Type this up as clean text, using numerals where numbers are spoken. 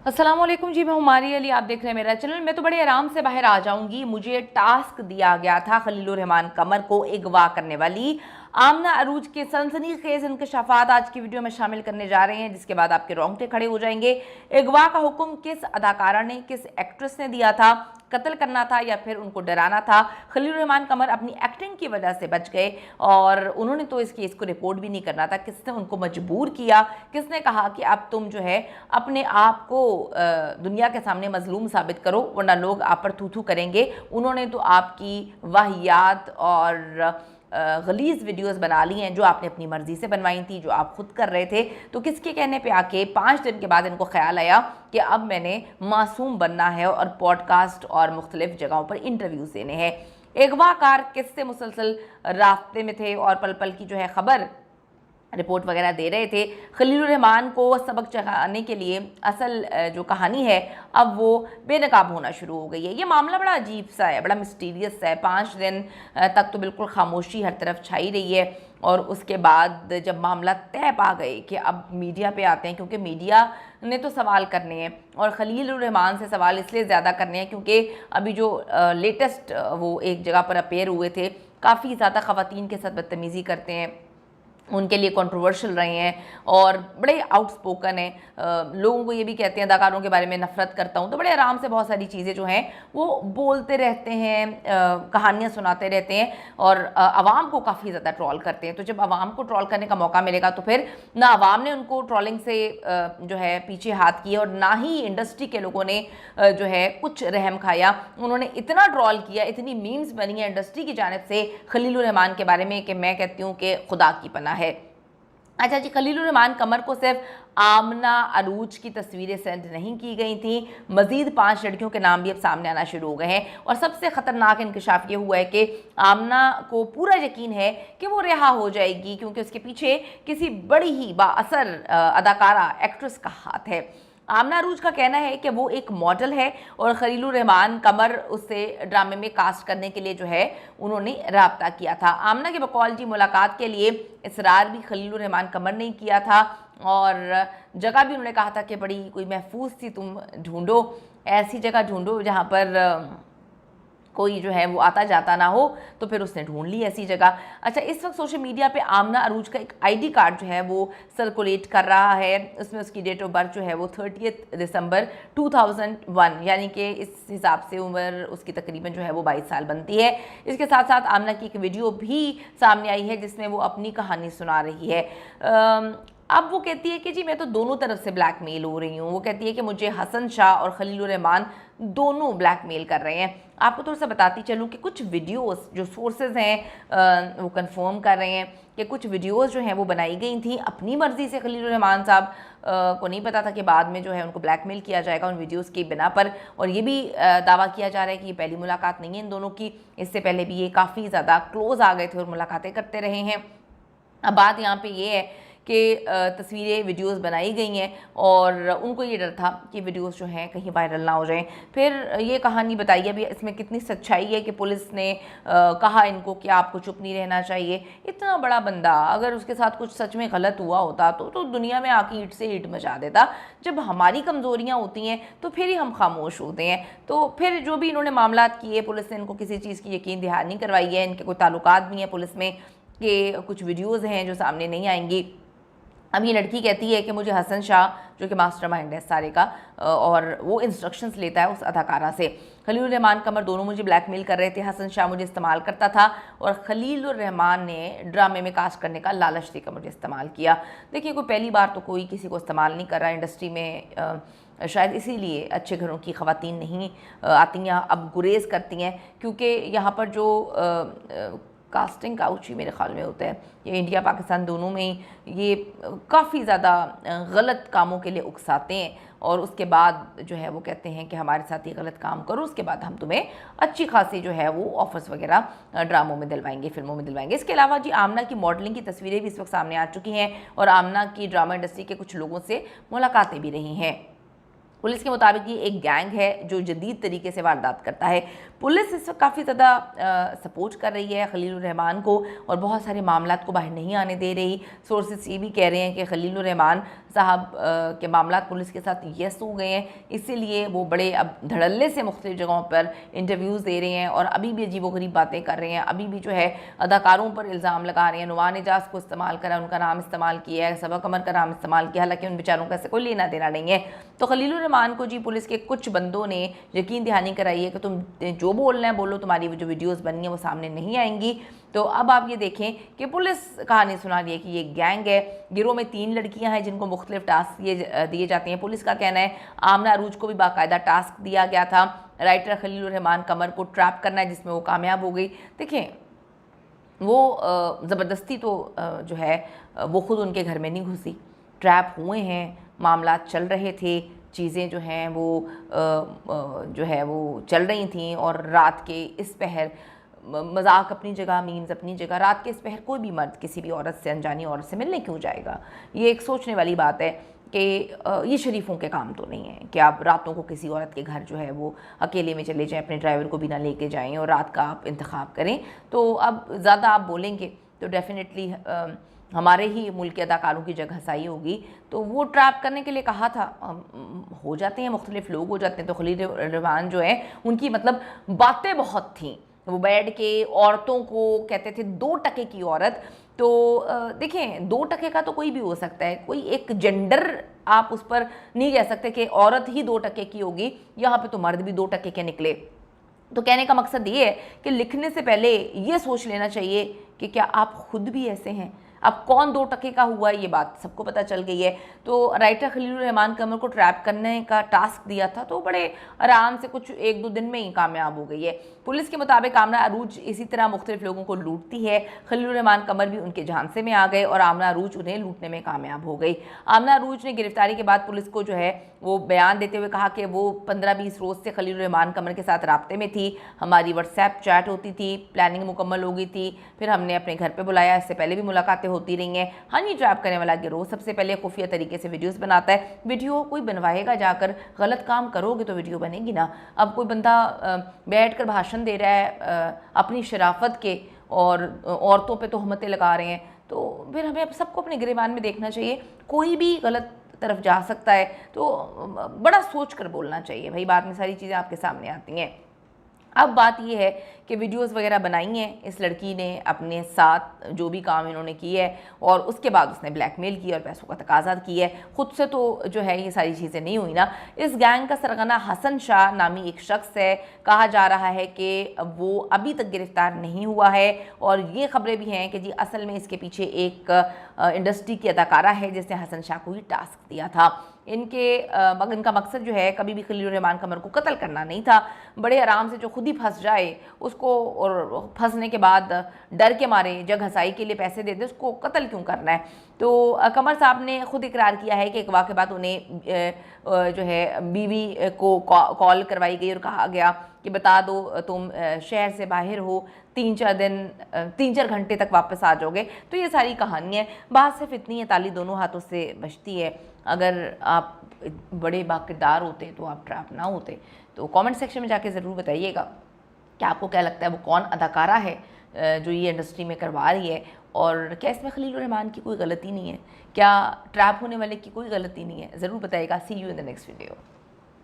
अस्सलाम वालेकुम जी, मैं हुमारी अली, आप देख रहे हैं मेरा चैनल। मैं तो बड़े आराम से बाहर आ जाऊंगी। मुझे टास्क दिया गया था खलीलुर रहमान कमर को अगवा करने वाली आमना अरूज के सनसनीखेज इंकशाफात आज की वीडियो में शामिल करने जा रहे हैं, जिसके बाद आपके रोंगटे खड़े हो जाएंगे। अगवा का हुक्म किस अदाकारा ने, किस एक्ट्रेस ने दिया था? कत्ल करना था या फिर उनको डराना था? खलीलुर रहमान कमर अपनी एक्टिंग की वजह से बच गए और उन्होंने तो इस केस को रिपोर्ट भी नहीं करना था। किसने उनको मजबूर किया? किसने कहा कि अब तुम जो है अपने आप को दुनिया के सामने मजलूम साबित करो वरना लोग आप पर थू थू करेंगे? उन्होंने तो आपकी वाहियात और गलीज़ वीडियोस बना ली हैं जो आपने अपनी मर्ज़ी से बनवाई थी, जो आप खुद कर रहे थे। तो किसके कहने पे आके 5 दिन के बाद इनको ख्याल आया कि अब मैंने मासूम बनना है और पॉडकास्ट और मुख्तलिफ जगहों पर इंटरव्यूज़ देने हैं। अगवाकार किससे मुसलसल रास्ते में थे और पल पल की जो है ख़बर रिपोर्ट वगैरह दे रहे थे। खलीलुर रहमान को सबक चखाने के लिए असल जो कहानी है अब वो बेनकाब होना शुरू हो गई है। ये मामला बड़ा अजीब सा है, बड़ा मिस्टीरियस सा है। 5 दिन तक तो बिल्कुल खामोशी हर तरफ छाई रही है और उसके बाद जब मामला तय पा गए कि अब मीडिया पे आते हैं, क्योंकि मीडिया ने तो सवाल करने हैं और खलीलुर रहमान से सवाल इसलिए ज़्यादा करने हैं क्योंकि अभी जो लेटेस्ट वो एक जगह पर अपेयर हुए थे, काफ़ी ज़्यादा ख़वातीन के साथ बदतमीज़ी करते हैं, उनके लिए कंट्रोवर्शियल रहे हैं और बड़े आउटस्पोकन हैं। लोगों को ये भी कहते हैं अदाकारों के बारे में नफ़रत करता हूँ, तो बड़े आराम से बहुत सारी चीज़ें जो हैं वो बोलते रहते हैं, कहानियाँ सुनाते रहते हैं और आवाम को काफ़ी ज़्यादा ट्रोल करते हैं। तो जब आवाम को ट्रोल करने का मौका मिलेगा तो फिर ना आवाम ने उनको ट्रोलिंग से जो है पीछे हाथ किए और ना ही इंडस्ट्री के लोगों ने जो है कुछ रहम खाया। उन्होंने इतना ट्रोल किया, इतनी मीम्स बनी है इंडस्ट्री की जानिब से खलीलुर रहमान के बारे में कि मैं कहती हूँ कि खुदा की पनाह है। अच्छा जी, खलीलुर रहमान कमर को सिर्फ आमना अरूज की तस्वीरें सेंड नहीं की गई थी, मजीद 5 लड़कियों के नाम भी अब सामने आना शुरू हो गए हैं और सबसे ख़तरनाक इंकशाफ ये हुआ है कि आमना को पूरा यकीन है कि वो रिहा हो जाएगी क्योंकि उसके पीछे किसी बड़ी ही बाअसर अदाकारा एक्ट्रेस का हाथ है। आमना अरूज का कहना है कि वो एक मॉडल है और खलीलुर रहमान कमर उससे ड्रामे में कास्ट करने के लिए जो है उन्होंने राब्ता किया था। आमना के बकौल जी मुलाकात के लिए इसरार भी खलीलुर रहमान कमर ने किया था और जगह भी उन्होंने कहा था कि बड़ी कोई महफूज थी, तुम ढूंढो, ऐसी जगह ढूंढो जहाँ पर कोई जो है वो आता जाता ना हो। तो फिर उसने ढूंढ ली ऐसी जगह। अच्छा, इस वक्त सोशल मीडिया पे आमना अरूज का एक आईडी कार्ड जो है वो सर्कुलेट कर रहा है। उसमें उसकी डेट ऑफ बर्थ जो है वो 30 दिसंबर 2001, यानी कि इस हिसाब से उम्र उसकी तकरीबन जो है वो 22 साल बनती है। इसके साथ साथ आमना की एक वीडियो भी सामने आई है जिसमें वो अपनी कहानी सुना रही है। अब वो कहती है कि जी मैं तो दोनों तरफ से ब्लैकमेल हो रही हूँ। वो कहती है कि मुझे हसन शाह और खलीलुर रहमान दोनों ब्लैकमेल कर रहे हैं। आपको थोड़ा सा बताती चलूँ कि कुछ वीडियोस जो सोर्सेज हैं वो कंफर्म कर रहे हैं कि कुछ वीडियोस जो हैं वो बनाई गई थी अपनी मर्ज़ी से। खलीलुर रहमान साहब को नहीं पता था कि बाद में जो है उनको ब्लैकमेल किया जाएगा उन वीडियोस की बिना पर। और ये भी दावा किया जा रहा है कि ये पहली मुलाकात नहीं है इन दोनों की, इससे पहले भी ये काफ़ी ज़्यादा क्लोज आ गए थे और मुलाकातें करते रहे हैं। अब बात यहाँ पे ये है कि तस्वीरें वीडियोस बनाई गई हैं और उनको ये डर था कि वीडियोस जो हैं कहीं वायरल ना हो जाएं। फिर ये कहानी बताई है, अभी इसमें कितनी सच्चाई है कि पुलिस ने कहा इनको कि आपको चुप नहीं रहना चाहिए। इतना बड़ा बंदा अगर उसके साथ कुछ सच में गलत हुआ होता तो दुनिया में आके ईंट से ईंट मचा देता। जब हमारी कमज़ोरियाँ होती हैं तो फिर ही हम खामोश होते हैं। तो फिर जो भी इन्होंने मामला किए, पुलिस ने इनको किसी चीज़ की यकीन दहानी करवाई है, इनके कोई ताल्लुकात भी हैं पुलिस में कि कुछ वीडियोज़ हैं जो सामने नहीं आएंगी। अब ये लड़की कहती है कि मुझे हसन शाह जो कि मास्टरमाइंड है सारे का और वो इंस्ट्रक्शंस लेता है उस अदाकारा से। खलीलुर रहमान कमर दोनों मुझे ब्लैकमेल कर रहे थे, हसन शाह मुझे इस्तेमाल करता था और खलीलुर रहमान ने ड्रामे में कास्ट करने का लालच देकर मुझे इस्तेमाल किया। देखिए, कोई पहली बार तो कोई किसी को इस्तेमाल नहीं कर रहा इंडस्ट्री में। शायद इसीलिए अच्छे घरों की ख़वातीन नहीं आती हैं, अब गुरेज करती हैं क्योंकि यहाँ पर जो कास्टिंग काउच ही मेरे ख्याल में होता है, ये इंडिया पाकिस्तान दोनों में ही ये काफ़ी ज़्यादा गलत कामों के लिए उकसाते हैं और उसके बाद जो है वो कहते हैं कि हमारे साथ ये गलत काम करो, उसके बाद हम तुम्हें अच्छी खासी जो है वो ऑफर्स वगैरह ड्रामों में दिलवाएंगे, फिल्मों में दिलवाएंगे। इसके अलावा जी आमना की मॉडलिंग की तस्वीरें भी इस वक्त सामने आ चुकी हैं और आमना की ड्रामा इंडस्ट्री के कुछ लोगों से मुलाकातें भी रही हैं। पुलिस के मुताबिक ये एक गैंग है जो जदीद तरीके से वारदात करता है। पुलिस इस वक्त काफ़ी ज़्यादा सपोर्ट कर रही है खलीलुर रहमान को और बहुत सारे मामलात को बाहर नहीं आने दे रही। सोर्सेस ये भी कह रहे हैं कि खलीलुर रहमान साहब के मामला पुलिस के साथ यस हो गए हैं, इसीलिए वो बड़े अब धड़ल्ले से मुख्तलिफ जगहों पर इंटरव्यूज़ दे रहे हैं और अभी भी अजीबोगरीब बातें कर रहे हैं, अभी भी जो है अदाकारों पर इल्ज़ाम लगा रहे हैं। नुमान एजाज को इस्तेमाल करा, उनका नाम इस्तेमाल किया है, सबा कमर का नाम इस्तेमाल किया, हालांकि उन बेचारों का ऐसे कोई लेना देना नहीं है। तो खलीलुर रहमान को जी पुलिस के कुछ बंदों ने यकीन दहानी कराई है कि तुम जो बोलना है बोलो, तुम्हारी जो वीडियोज़ बनी है वो सामने नहीं आएंगी। तो अब आप ये देखें कि पुलिस कहानी सुना रही है कि ये गैंग है, गिरोह में 3 लड़कियां हैं जिनको मुख्तलिफ टास्क दिए जाते हैं। पुलिस का कहना है आमना अरूज को भी बाकायदा टास्क दिया गया था राइटर खलीलुर रहमान कमर को ट्रैप करना है, जिसमें वो कामयाब हो गई। देखें, वो ज़बरदस्ती तो जो है वो ख़ुद उनके घर में नहीं घुसी, ट्रैप हुए हैं, मामला चल रहे थे, चीज़ें जो हैं वो जो है वो चल रही थी। और रात के इस पहर मजाक अपनी जगह, मीम्स अपनी जगह, रात के इस पहर कोई भी मर्द किसी भी औरत से, अनजानी औरत से मिलने क्यों जाएगा? ये एक सोचने वाली बात है कि ये शरीफों के काम तो नहीं है कि आप रातों को किसी औरत के घर जो है वो अकेले में चले जाएं, अपने ड्राइवर को भी ना लेके जाएं और रात का आप इंतखाब करें। तो अब ज़्यादा आप बोलेंगे तो डेफिनेटली हमारे ही मुल्क के अदाकारों की जगह हसाई होगी। तो वो ट्रैप करने के लिए कहा था, हो जाते हैं, मुख्तलिफ लोग हो जाते हैं। तो खलीलुर रहमान जो है उनकी मतलब बातें बहुत थीं, वो बैठ के औरतों को कहते थे 2 टके की औरत। तो देखें, 2 टके का तो कोई भी हो सकता है, कोई एक जेंडर आप उस पर नहीं कह सकते कि औरत ही 2 टके की होगी, यहाँ पे तो मर्द भी 2 टके के निकले। तो कहने का मकसद ये है कि लिखने से पहले ये सोच लेना चाहिए कि क्या आप खुद भी ऐसे हैं। अब कौन 2 टके का हुआ, ये बात सबको पता चल गई है। तो राइटर खलीलुर रहमान कमर को ट्रैप करने का टास्क दिया था, तो बड़े आराम से कुछ 1-2 दिन में ही कामयाब हो गई है। पुलिस के मुताबिक आमना अरूज इसी तरह मुख्तलिफ लोगों को लूटती है। खलीलुर रहमान कमर भी उनके झांसे में आ गए और आमना अरूज उन्हें लूटने में कामयाब हो गई। आमना अरूज ने गिरफ्तारी के बाद पुलिस को जो है वो बयान देते हुए कहा कि वो 15-20 रोज़ से खलीलुर रहमान कमर के साथ राब्ते में थी, हमारी व्हाट्सएप चैट होती थी, प्लानिंग मुकम्मल हो गई थी, फिर हमने अपने घर पर बुलाया, इससे पहले भी मुलाकातें होती रही हैं। हनी ट्रैप करने वाला गिरोह सबसे पहले खुफिया तरीके से वीडियोस बनाता है। वीडियो कोई बनवाएगा जाकर, गलत काम करोगे तो वीडियो बनेगी ना। अब कोई बंदा बैठकर भाषण दे रहा है अपनी शराफत के और औरतों पे तोहमतें लगा रहे हैं, तो फिर हमें सबको अपने गिरेबान में देखना चाहिए। कोई भी गलत तरफ जा सकता है, तो बड़ा सोच कर बोलना चाहिए भाई, बाद में सारी चीज़ें आपके सामने आती हैं। अब बात यह है कि वीडियोस वगैरह बनाई हैं इस लड़की ने अपने साथ, जो भी काम इन्होंने किए है, और उसके बाद उसने ब्लैकमेल किया और पैसों का तकाजा किया है। खुद से तो जो है ये सारी चीज़ें नहीं हुई ना। इस गैंग का सरगना हसन शाह नामी एक शख्स है, कहा जा रहा है कि वो अभी तक गिरफ्तार नहीं हुआ है। और ये खबरें भी हैं कि जी असल में इसके पीछे एक इंडस्ट्री की अदाकारा है जिसने हसन शाह को ही टास्क दिया था। इनका मकसद जो है कभी भी खलीलुर रहमान कमर को कत्ल करना नहीं था, बड़े आराम से जो खुद ही फंस जाए उसको, और फंसने के बाद डर के मारे जग हसाई के लिए पैसे दे दे, उसको कत्ल क्यों करना है। तो कमर साहब ने खुद इकरार किया है कि एक वाक़े बाद उन्हें जो है बीवी को कॉल करवाई गई और कहा गया कि बता दो तुम शहर से बाहर हो, 3-4 घंटे तक वापस आ जाओगे। तो ये सारी कहानी है। बात सिर्फ इतनी है, ताली दोनों हाथों से बजती है। अगर आप बड़े बाकिरदार होते तो आप ट्रैप ना होते। तो कमेंट सेक्शन में जाके ज़रूर बताइएगा कि आपको क्या लगता है वो कौन अदाकारा है जो ये इंडस्ट्री में करवा रही है, और क्या इसमें खलीलुर रहमान की कोई गलती नहीं है, क्या ट्रैप होने वाले की कोई गलती नहीं है। ज़रूर बताइएगा। See you in the next video.